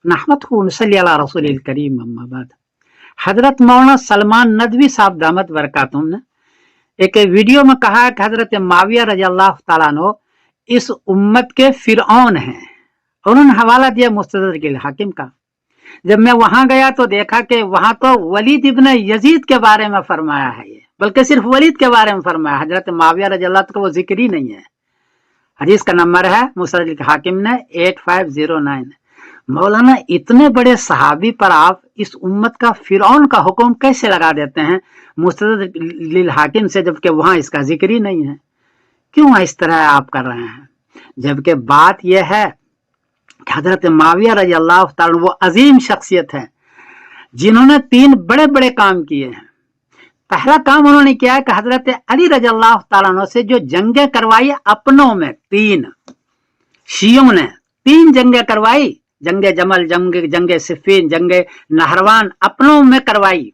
नहमदुहु व नसल्ली अला रसूलिल करीम अम्मा बाद। हजरत मौलाना सलमान नदवी साहब दामत बरकातुहू ने एक वीडियो में कहा है कि हजरत माविया रजी अल्लाह तआला अन्हु इस उम्मत के फिरऔन हैं। उन्होंने हवाला दिया मुस्तदरक हाकिम का। जब मैं वहां गया तो देखा कि वहां तो वलीद इब्न यजीद के बारे में फरमाया है, ये बल्कि सिर्फ वलीद के बारे में फरमाया, हजरत माविया रजी अल्लाह का वो जिक्र ही नहीं है। हदीस का नंबर है मुस्तदरक हाकिम ने 8509। मौलाना इतने बड़े सहाबी पर आप इस उम्मत का फिरौन का हुक्म कैसे लगा देते हैं मुस्तदरक हाकिम से, जबकि वहां इसका जिक्र ही नहीं है? क्यों इस तरह आप कर रहे हैं? जबकि बात यह है कि हजरत माविया रजी अल्लाह तआला वो अजीम शख्सियत है जिन्होंने 3 बड़े बड़े काम किए हैं। पहला काम उन्होंने किया है कि हजरत अली रजी अल्लाह तआला से जो जंगें करवाई अपनों में, 3 शियों ने 3 जंगें करवाई, जंगे जमल, जंगे सिफीन, जंगे नहरवान अपनों में करवाई।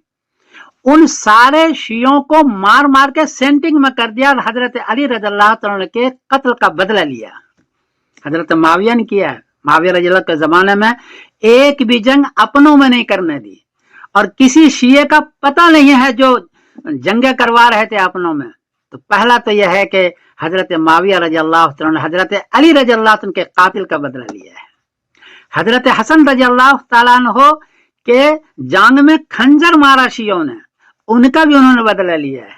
उन सारे शियों को मार मार के सेंटिंग में कर दिया और हजरत अली रज़ी अल्लाह तआला के कत्ल का बदला लिया। हजरत माविया ने किया है। माविया रज़ी अल्लाह के जमाने में एक भी जंग अपनों में नहीं करने दी, और किसी शिये का पता नहीं है जो जंगे करवा रहे थे अपनों में। तो पहला तो यह है कि हजरत माविया रज़ी अल्लाह तआला ने हजरत अली रज़ी अल्लाह तआला के कातिल का बदला लिया है। हजरत हसन रज़ी अल्लाह तआला अन्हु के जांग में खंजर मारा शियों ने, उनका भी उन्होंने बदला लिया है।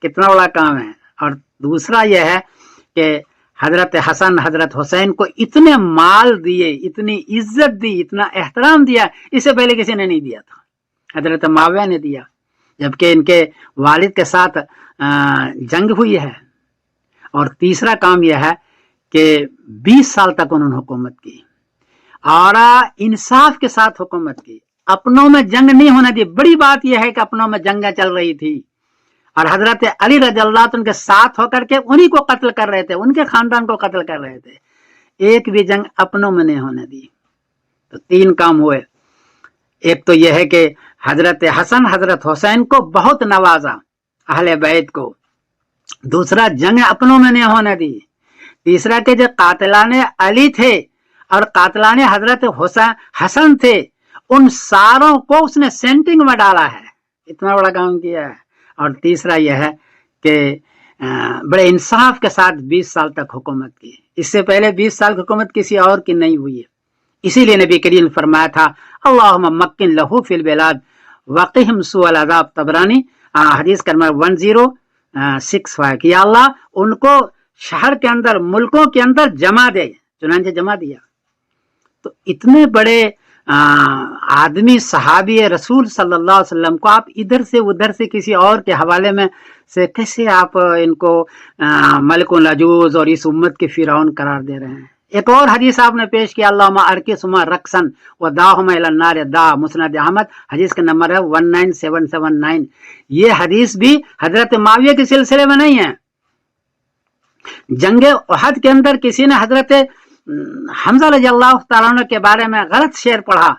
कितना बड़ा काम है। और दूसरा यह है कि हजरत हसन हजरत हुसैन को इतने माल दिए, इतनी इज्जत दी, इतना एहतराम दिया, इससे पहले किसी ने नहीं दिया था। हजरत माविया ने दिया, जबकि इनके वालिद के साथ जंग हुई है। और तीसरा काम यह है कि 20 साल तक उन्होंने हुकूमत की और इंसाफ के साथ हुकूमत की, अपनों में जंग नहीं होने दी। बड़ी बात यह है कि अपनों में जंगें चल रही थी और हजरत अली रज़ी अल्लाह तआला के साथ होकर के उन्हीं को कत्ल कर रहे थे, उनके खानदान को कत्ल कर रहे थे। एक भी जंग अपनों में नहीं होने दी। तो 3 काम हुए। एक तो यह है कि हजरत हसन हजरत हुसैन को बहुत नवाजा, अहले बैत को। दूसरा, जंग अपनों में नहीं होने दी। तीसरा कि जो कातिलाने अली थे और कातिलाने हजरत हसन थे, उन सारों को उसने सेंटिंग में डाला है। इतना बड़ा काम किया है। और तीसरा यह है कि बड़े इंसाफ के साथ 20 साल तक हुकूमत की। इससे पहले 20 साल की हुकूमत किसी और की नहीं हुई है। इसीलिए नबी करीम ने फरमाया था, अल्लाहुम्मा मक्किन लहू फिल बिलाद वक़िहिम सुअल अज़ाब। तबरानी हदीस का नंबर 1065 कि या अल्लाह उनको शहर के अंदर, मुल्कों के अंदर जमा दे। चुनांचे जमा दिया। तो इतने बड़े आदमी, सहाबी रसूल सल्लल्लाहु अलैहि वसल्लम को आप इधर से उधर से किसी और के हवाले में से कैसे आप इनको मलिकुल अजूज और इस उम्मत के फिरौन करार दे रहे हैं? एक और हदीस आपने पेश किया, अल्लाहुम्मा अरकिसहुमा रक्सन व दाहुमा इलन नार दा, मुस्नद अहमद, हदीस का नंबर है 19779। ये हदीस भी हजरत माविया के सिलसिले में नहीं है। जंगे उहद के अंदर किसी ने हजरत हमजा रज़ी अल्लाह तआला अन्हु के बारे में गलत शेर पढ़ा,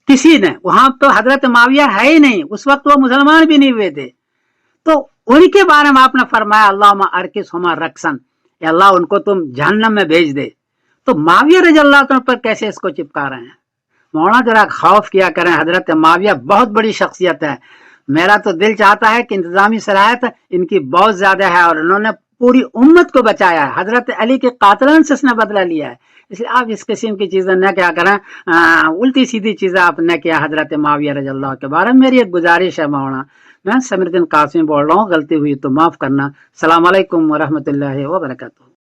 किसी ने। वहां तो हजरत माविया है ही नहीं, उस वक्त वो मुसलमान भी नहीं हुए थे। तो उनके बारे में आपने फरमाया, अल्लाहुम्मा अरकिसहुमा रक्सन, अल्लाह उनको तुम जहन्नम में भेज दे। तो माविया रज़ी अल्लाह तआला पर कैसे इसको चिपका रहे हैं? मौलाना जरा खौफ किया करें। हजरत माविया बहुत बड़ी शख्सियत है। मेरा तो दिल चाहता है कि इंतजामी सलाहियत इनकी बहुत ज्यादा है और उन्होंने पूरी उम्मत को बचाया है। हजरत अली के कातिलान से इसने बदला लिया है। इसलिए आप इस किस्म की चीजें न क्या करें, उल्टी सीधी चीजें आप न किया हजरत माविया रज़ी अल्लाह के बारे में। मेरी एक गुजारिश है मौलाना, मैं समीरुद्दीन कासिम बोल रहा हूँ, गलती हुई तो माफ करना। अस्सलाम वालेकुम व रहमतुल्लाहि व बरकातुहू।